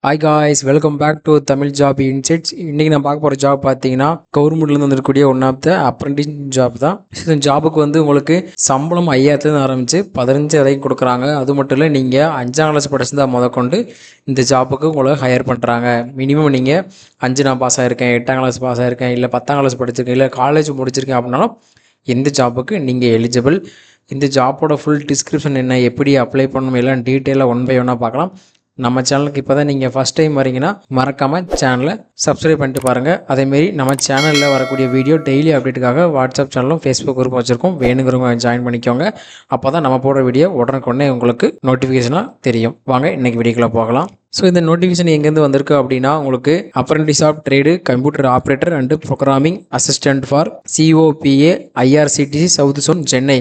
Hi guys, welcome back to Tamil job insights. இன்றைக்கி நான் பார்க்க போகிற ஜாப் பார்த்தீங்கன்னா கவர்மெண்ட்லேருந்து வந்துருக்கூடிய one of the apprentice job தான். இந்த ஜாபுக்கு வந்து உங்களுக்கு சம்பளம் 5000 ஆரம்பித்து 15 வரைக்கும் கொடுக்குறாங்க. அது மட்டும் இல்லை, நீங்கள் 5ஆம் கிளாஸ் படிச்சிருந்தா முதற்கொண்டு இந்த ஜாபுக்கு உங்களை ஹையர் பண்ணுறாங்க. மினிமம் நீங்கள் 5 நான் பாஸ் ஆகிருக்கேன், 8ஆம் கிளாஸ் பாஸ் ஆகிருக்கேன், இல்லை 10ஆம் கிளாஸ் படிச்சிருக்கேன், இல்லை காலேஜ் முடிச்சிருக்கேன் அப்படின்னாலும் இந்த ஜாபுக்கு நீங்கள் எலிஜிபிள். இந்த ஜாப்போட ஃபுல் டிஸ்கிரிப்ஷன் என்ன, எப்படி அப்ளை பண்ணணும், எல்லாம் டீட்டெயிலாக ஒன் பை ஒன்னாக பார்க்கலாம். நம்ம சேனலுக்கு இப்போ தான் நீங்கள் ஃபஸ்ட் டைம் வரீங்கன்னா மறக்காமல் சேனலை சப்ஸ்கிரைப் பண்ணிட்டு பாருங்கள். அதேமாரி நம்ம சேனலில் வரக்கூடிய வீடியோ டெய்லி அப்டேட்டுக்காக வாட்ஸ்அப் சேனலும் ஃபேஸ்புக் குரூப் வச்சுருக்கோம். வேணுங்கிறவங்க ஜாயின் பண்ணிக்கோங்க. அப்போ தான் நம்ம போடுற வீடியோ உடனுக்குடனே உங்களுக்கு நோட்டிஃபிகேஷனாக தெரியும். வாங்க இன்றைக்கி வீடியோக்குள்ளே போகலாம். ஸோ இந்த நோட்டிஃபிகேஷன் எங்கேருந்து வந்திருக்கு அப்படின்னா, உங்களுக்கு apprentice of trade computer operator and programming assistant for COPA IRCTC south zone Chennai.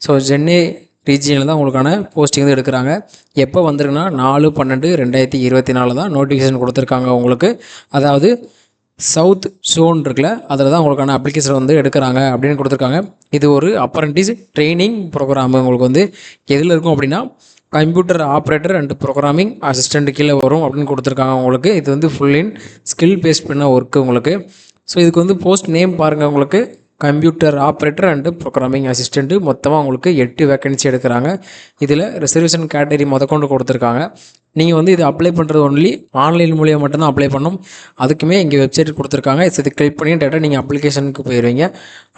So Chennai ரீஜியனில் தான் உங்களுக்கான போஸ்டிங் வந்து எடுக்கிறாங்க. எப்போ வந்துருக்குன்னா 4/12/2024 தான் நோட்டிஃபிகேஷன் கொடுத்துருக்காங்க உங்களுக்கு. அதாவது சவுத் ஜோன் இருக்குல்ல, அதில் தான் உங்களுக்கான அப்ளிகேஷன் வந்து எடுக்கிறாங்க அப்படின்னு கொடுத்துருக்காங்க. இது ஒரு அப்ரெண்டிஸ் ட்ரைனிங் ப்ரோக்ராம். உங்களுக்கு வந்து எதில் இருக்கும் அப்படின்னா computer operator and programming assistant கீழே வரும் அப்படின்னு கொடுத்துருக்காங்க உங்களுக்கு. இது வந்து ஃபுல் இன் ஸ்கில் பேஸ்ட் பண்ண ஒர்க்கு உங்களுக்கு. ஸோ இதுக்கு வந்து போஸ்ட் நேம் பாருங்கள், உங்களுக்கு computer operator and programming assistant. மொத்தமாக உங்களுக்கு 8 வேக்கன்சி எடுக்கிறாங்க. இதில் ரிசர்வேஷன் கேட்டகரி முதற்கொண்டு கொடுத்துருக்காங்க. நீங்கள் வந்து இது அப்ளை பண்ணுறது ஒன்லி ஆன்லைன் மூலியம் மட்டும்தான் அப்ளை பண்ணணும். அதுக்குமே இங்கே வெப்சைட் கொடுத்துருக்காங்க. இது கிளிக் பண்ணி டேட்டா நீங்கள் அப்ளிகேஷனுக்கு போயிடுவீங்க.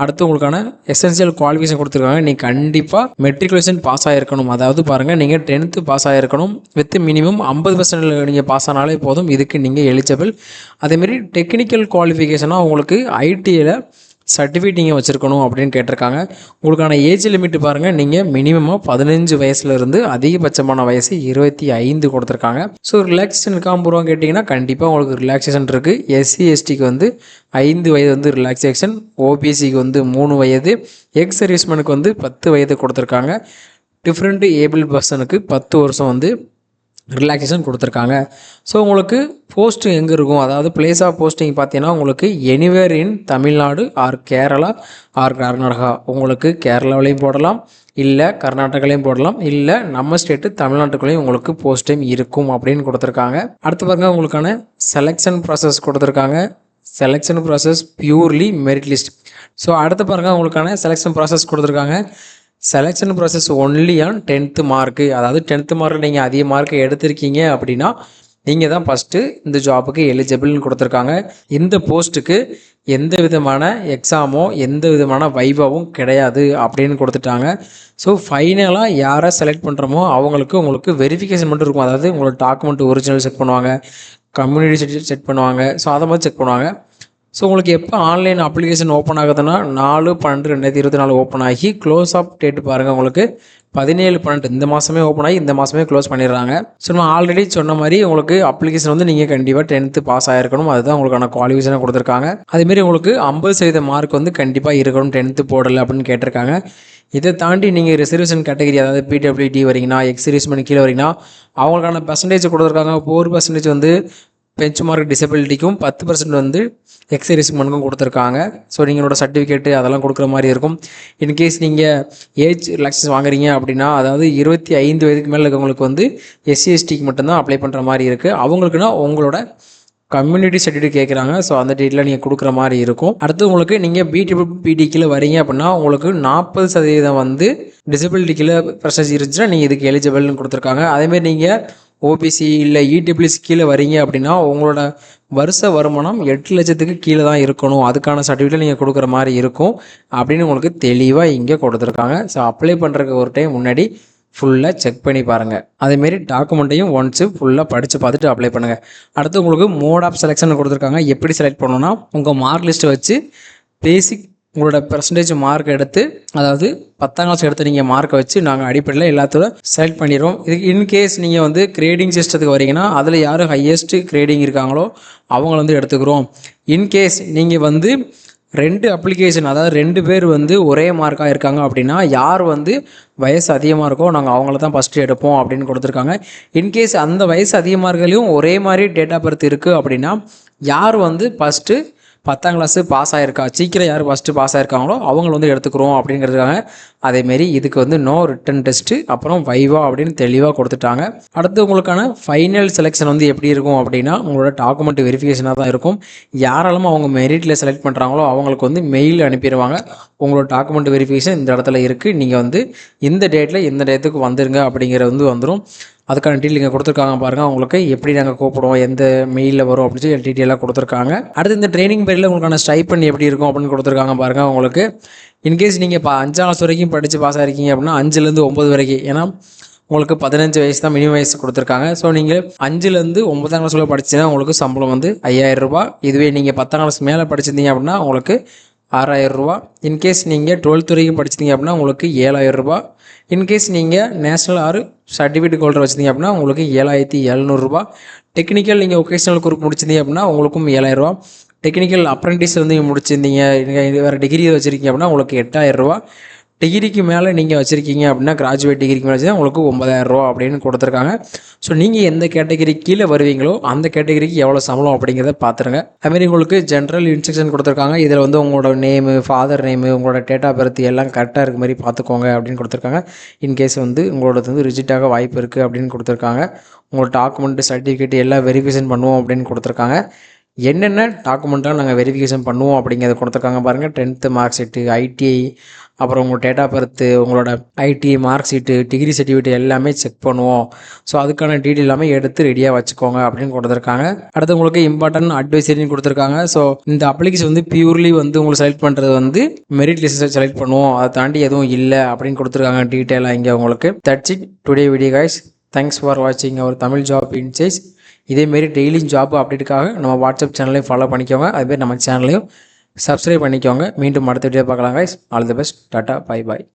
அடுத்து உங்களுக்கான எசென்சியல் குவாலிஃபிகேஷன் கொடுத்துருக்காங்க. நீங்கள் கண்டிப்பாக மெட்ரிகுலேஷன் பாஸ் ஆகிருக்கணும். அதாவது பாருங்கள், நீங்கள் 10th பாஸ் ஆகிருக்கணும். வித் மினிமம் 50% நீங்கள் பாஸ் ஆனாலே போதும், இதுக்கு நீங்கள் எலிஜிபிள். அதேமாரி டெக்னிக்கல் குவாலிஃபிகேஷனாக உங்களுக்கு ஐடியில் சர்டிஃபிகேட் நீங்கள் வச்சுருக்கணும் அப்படின்னு கேட்டிருக்காங்க. உங்களுக்கான ஏஜ் லிமிட்டு பாருங்கள், நீங்கள் மினிமமாக 15 வயசுலேருந்து அதிகபட்சமான வயசு 25 கொடுத்துருக்காங்க. ஸோ ரிலாக்ஸேஷன் இருக்காமல் போகிறோம் கேட்டிங்கன்னா கண்டிப்பாக உங்களுக்கு ரிலாக்ஸேஷன் இருக்குது. SC STக்கு வந்து 5 வயது வந்து ரிலாக்ஸேஷன், OBCக்கு வந்து 3 வயது, எக்ஸ் சர்வீஸ்மேனுக்கு வந்து 10 வயது கொடுத்துருக்காங்க. டிஃப்ரெண்ட் ஏபிள் பர்சனுக்கு 10 வருஷம் வந்து ரிலாக்ஸேஷன் கொடுத்துருக்காங்க. ஸோ உங்களுக்கு போஸ்ட்டு எங்கே இருக்கும், அதாவது பிளேஸ் ஆஃப் போஸ்டிங் பார்த்தீங்கன்னா உங்களுக்கு anywhere in Tamil Nadu or Kerala or Karnataka. உங்களுக்கு கேரளாவிலையும் போடலாம், இல்லை கர்நாடகாலையும் போடலாம், இல்லை நம்ம ஸ்டேட்டு தமிழ்நாட்டுக்குள்ளேயும் உங்களுக்கு போஸ்ட் டைம் இருக்கும் அப்படின்னு கொடுத்துருக்காங்க. அடுத்து பாருங்கள், உங்களுக்கான செலெக்ஷன் ப்ராசஸ் கொடுத்துருக்காங்க. Selection process purely merit list. So அடுத்து பாருங்கள், உங்களுக்கான செலெக்ஷன் ப்ராசஸ் கொடுத்துருக்காங்க. Selection process only on 10th mark. அதாவது 10th மார்க்கில் நீங்கள் அதிக மார்க்கு எடுத்திருக்கீங்க அப்படின்னா நீங்கள் தான் ஃபஸ்ட்டு இந்த ஜாபுக்கு எலிஜிபிள்னு கொடுத்துருக்காங்க. இந்த போஸ்ட்டுக்கு எந்த விதமான எக்ஸாமோ எந்த விதமான வைவாவும் கிடையாது அப்படின்னு கொடுத்துட்டாங்க. ஸோ ஃபைனலாக யாரை செலக்ட் பண்ணுறோமோ அவங்களுக்கு உங்களுக்கு வெரிஃபிகேஷன் மட்டும் இருக்கும். அதாவது உங்களோட டாக்குமெண்ட் ஒரிஜினல் செக் பண்ணுவாங்க, கம்யூனிட்டி செக் பண்ணுவாங்க, ஸோ அதை மாதிரி செக் பண்ணுவாங்க. ஸோ உங்களுக்கு எப்போ ஆன்லைன் அப்ளிகேஷன் ஓப்பன் ஆகுதுன்னா 4/12/2024 ஓப்பன் ஆகி க்ளோஸ் ஆஃப் டேட் பாருங்கள், உங்களுக்கு 17/12 இந்த மாதமே ஓப்பன் ஆகி இந்த மாதமே க்ளோஸ் பண்ணிடுறாங்க. ஸோ நம்ம ஆல்ரெடி சொன்ன மாதிரி உங்களுக்கு அப்ளிகேஷன் வந்து நீங்கள் கண்டிப்பாக 10th பாஸ் ஆகிருக்கணும். அதுதான் உங்களுக்கான குவாலிஃபிகேஷனை கொடுத்துருக்காங்க. அதேமாரி உங்களுக்கு 50% மார்க் வந்து கண்டிப்பாக இருக்கணும், 10th போடலை அப்படின்னு கேட்டிருக்காங்க. இதை தாண்டி நீங்கள் ரிசர்வேஷன் கேட்டகரி, அதாவது PWD வரீங்கன்னா, எக்ஸ் சர்வீஸ்மேன் கீழே வரீங்கன்னா அவங்களுக்கான பர்சன்டேஜ் கொடுத்துருக்காங்க. 4% வந்து பெஞ்ச் மார்க் டிசபிலிட்டிக்கும், 10% வந்து எக்ஸ் சர்வீஸ்மேனுக்கும் கொடுத்துருக்காங்க. ஸோ நீங்களோட சர்டிஃபிகேட்டு அதெல்லாம் கொடுக்குற மாதிரி இருக்கும். இன்கேஸ் நீங்கள் ஏஜ் ரிலாக்ஸேஷன் வாங்குறீங்க அப்படின்னா, அதாவது 25 வயதுக்கு மேலே இருக்கவங்களுக்கு வந்து SC STக்கு மட்டும்தான் அப்ளை பண்ணுற மாதிரி இருக்குது. அவங்களுக்குன்னா உங்களோட கம்யூனிட்டி சர்டிஃபிகேட் கேட்குறாங்க. ஸோ அந்த டேட்டில் நீங்கள் கொடுக்குற மாதிரி இருக்கும். அடுத்து உங்களுக்கு நீங்கள் BWPD கீழே வரீங்க அப்படின்னா உங்களுக்கு 40% வந்து டிசபிலிட்டி கீழே பர்சன்டேஜ் இருந்துச்சுன்னா நீங்கள் இதுக்கு எலிஜிபிள்னு கொடுத்துருக்காங்க. அதேமாதிரி நீங்கள் OBC இல்லை EWS கீழே வரீங்க அப்படின்னா உங்களோட வருஷ வருமானம் 8 லட்சத்துக்கு கீழே தான் இருக்கணும், அதுக்கான சர்டிஃபிகேட் நீங்கள் கொடுக்குற மாதிரி இருக்கும் அப்படின்னு உங்களுக்கு தெளிவாக இங்கே கொடுத்துருக்காங்க. ஸோ அப்ளை பண்ணுறதுக்கு ஒரு டைம் முன்னாடி ஃபுல்லாக செக் பண்ணி பாருங்கள். அதேமாரி டாக்குமெண்ட்டையும் ஒன்ஸு ஃபுல்லாக படித்து பார்த்துட்டு அப்ளை பண்ணுங்கள். அடுத்து உங்களுக்கு மோட் ஆஃப் செலெக்ஷன் கொடுத்துருக்காங்க. எப்படி செலக்ட் பண்ணணும்னா உங்கள் மார்க் லிஸ்ட்டை வச்சு பேசிக் உங்களோட பெர்சன்டேஜ் மார்க் எடுத்து, அதாவது 10ஆம் கிளாஸ் எடுத்து நீங்கள் மார்க்கை வச்சு நாங்கள் அடிப்படையில் எல்லாத்தோட செலக்ட் பண்ணிடுவோம். இதுக்கு இன்கேஸ் நீங்கள் வந்து கிரேடிங் சிஸ்டத்துக்கு வரீங்கன்னா அதில் யார் ஹையஸ்ட் கிரேடிங் இருக்காங்களோ அவங்கள வந்து எடுத்துக்கிறோம். இன்கேஸ் நீங்கள் வந்து 2 அப்ளிகேஷன், அதாவது 2 பேர் வந்து ஒரே மார்க்காக இருக்காங்க அப்படின்னா யார் வந்து வயசு அதிகமாக இருக்கோ நாங்கள் அவங்கள தான் ஃபஸ்ட்டு எடுப்போம் அப்படின்னு கொடுத்துருக்காங்க. இன்கேஸ் அந்த வயசு அதிகமாக இருக்கலையும் ஒரே மாதிரி டேட் ஆஃப் பர்த் இருக்குது அப்படின்னா யார் வந்து ஃபஸ்ட்டு 10ஆம் கிளாஸ் பாஸ் ஆகிருக்கா, சீக்கிரம் யார் ஃபஸ்ட்டு பாஸ் ஆகிருக்காங்களோ அவங்கள வந்து எடுத்துக்கிறோம் அப்படிங்கிறதுக்காக. அதேமாரி இதுக்கு வந்து நோ ரிட்டன் டெஸ்ட்டு, அப்புறம் வைவா அப்படின்னு தெளிவாக கொடுத்துட்டாங்க. அடுத்து உங்களுக்கான ஃபைனல் செலெக்ஷன் வந்து எப்படி இருக்கும் அப்படின்னா, உங்களோட டாக்குமெண்ட் வெரிஃபிகேஷனாக தான் இருக்கும். யாரெல்லாம் அவங்க மெரிட்டில் செலக்ட் பண்ணுறாங்களோ அவங்களுக்கு வந்து மெயில் அனுப்பிடுவாங்க. உங்களோட டாக்குமெண்ட் வெரிஃபிகேஷன் இந்த இடத்துல இருக்குது, நீங்கள் வந்து இந்த டேட்டில் இந்த டேட்டுக்கு வந்துருங்க அப்படிங்கிறது வந்து வந்துடும். அதுக்கான டீட்டெயில் இங்கே கொடுத்துருக்காங்க பாருங்கள். உங்களுக்கு எப்படி நாங்கள் கூப்பிடுவோம், எந்த மெயிலில் வரும் அப்படின்னு சொல்லி டீட்டெயிலாக கொடுத்துருக்காங்க. அடுத்து இந்த ட்ரைனிங் பீரியடில் உங்களுக்கான ஸ்டைப்பண்ட் எப்படி இருக்கும் அப்படின்னு கொடுத்துருக்காங்க பாருங்கள். உங்களுக்கு இன்கேஸ் நீங்கள் இப்போ 5ஆம் கிளாஸ் வரைக்கும் படித்து பாஸ் ஆகிருக்கீங்க அப்படின்னா 5லேருந்து 9 வரைக்கும், ஏன்னா உங்களுக்கு 15 வயசு தான் மினிமம் வயசு கொடுத்துருக்காங்க. ஸோ நீங்கள் 5லேருந்து 9ஆம் கிளாஸ் படிச்சுன்னா உங்களுக்கு சம்பளம் வந்து 5000 ரூபா. இதுவே நீங்கள் 10ஆம் கிளாஸ் மேலே படிச்சிருந்தீங்க அப்படின்னா உங்களுக்கு 6000 ரூபா. இன்கேஸ் நீங்கள் 12th வரைக்கும் படிச்சிருந்தீங்க அப்படின்னா உங்களுக்கு 7000 ரூபா. இன்கேஸ் நீங்கள் நேஷனல் ஆர் சர்டிஃபிகேட் ஹோல்டர் வச்சுருந்தீங்க அப்படின்னா உங்களுக்கு 7700 ரூபா. டெக்னிக்கல் நீங்கள் ஒகேஷனல் குரூப் முடிச்சிருந்தீங்க அப்படின்னா உங்களுக்கும் 7000 ரூபா. டெக்னிக்கல் அப்ரெண்டிஸ் வந்து முடிச்சிருந்தீங்க, வேறு டிகிரி வச்சுருக்கீங்க அப்படின்னா உங்களுக்கு 8000 ரூபா. டிகிரிக்கு மேலே நீங்கள் வச்சுருக்கீங்க அப்படின்னா கிராஜுவேட் டிகிரிக்கு மேலே வச்சுருந்தா உங்களுக்கு 9000 ரூபா அப்படின்னு கொடுத்துருக்காங்க. ஸோ நீங்கள் எந்த கேட்டகரி கீழே வருவீங்களோ அந்த கேட்டகரிக்கு எவ்வளோ சம்பளம் அப்படிங்கிறத பார்த்துருங்க. அதுமாரி உங்களுக்கு ஜென்ரல் இன்ஸ்ட்ரக்ஷன் கொடுத்துருக்காங்க. இதில் வந்து உங்களோட நேமு, ஃபாதர் நேமு, உங்களோட டேட் ஆஃப் பர்த் எல்லாம் கரெக்டாக இருக்க மாதிரி பார்த்துக்கோங்க அப்படின்னு கொடுத்துருக்காங்க. இன்கேஸ் வந்து உங்களோட வந்து ரிஜெக்டாக வாய்ப்பு இருக்குது அப்படின்னு கொடுத்துருக்காங்க. உங்களோட டாக்குமெண்ட் சர்டிஃபிகேட் எல்லாம் வெரிஃபிகேஷன் பண்ணுவோம் அப்படின்னு கொடுத்துருக்காங்க. என்னென்ன டாக்குமெண்ட்டாக நாங்கள் வெரிஃபிகேஷன் பண்ணுவோம் அப்படிங்கிறத கொடுத்துருக்காங்க பாருங்கள். 10th மார்க் ஷீட்டு, ஐடிஐ, அப்புறம் உங்கள் டேட் ஆஃப் பர்த்து, உங்களோட ID mark sheet, degree certificate எல்லாமே செக் பண்ணுவோம். ஸோ அதுக்கான டீட்டெயில் எல்லாமே எடுத்து ரெடியாக வச்சுக்கோங்க அப்படின்னு கொடுத்துருக்காங்க. அடுத்து உங்களுக்கு இம்பார்ட்டன்ட் அட்வைசரின்னு கொடுத்துருக்காங்க. ஸோ இந்த அப்ளிகேஷன் வந்து பியூர்லி வந்து உங்களுக்கு செலக்ட் பண்ணுறது வந்து மெரிட் லிஸ்ட்டை செலக்ட் பண்ணுவோம், அதை தாண்டி எதுவும் இல்லை அப்படின்னு கொடுத்துருக்காங்க டீட்டெயிலாக இங்கே உங்களுக்கு. That's it today video guys. Thanks for வாட்சிங் அவர் தமிழ் ஜாப் இன்சைட்ஸ். இதேமாரி டெய்லி ஜாப் அப்டேட்டுக்காக நம்ம வாட்ஸ்அப் சேனலையும் ஃபாலோ பண்ணிக்கோங்க. அதுமாரி நம்ம சேனலையும் சப்ஸ்கிரைப் பண்ணிக்கோங்க. மீண்டும் அடுத்த வீடியோ பார்க்கலாம் guys. All the best. Tata, bye bye.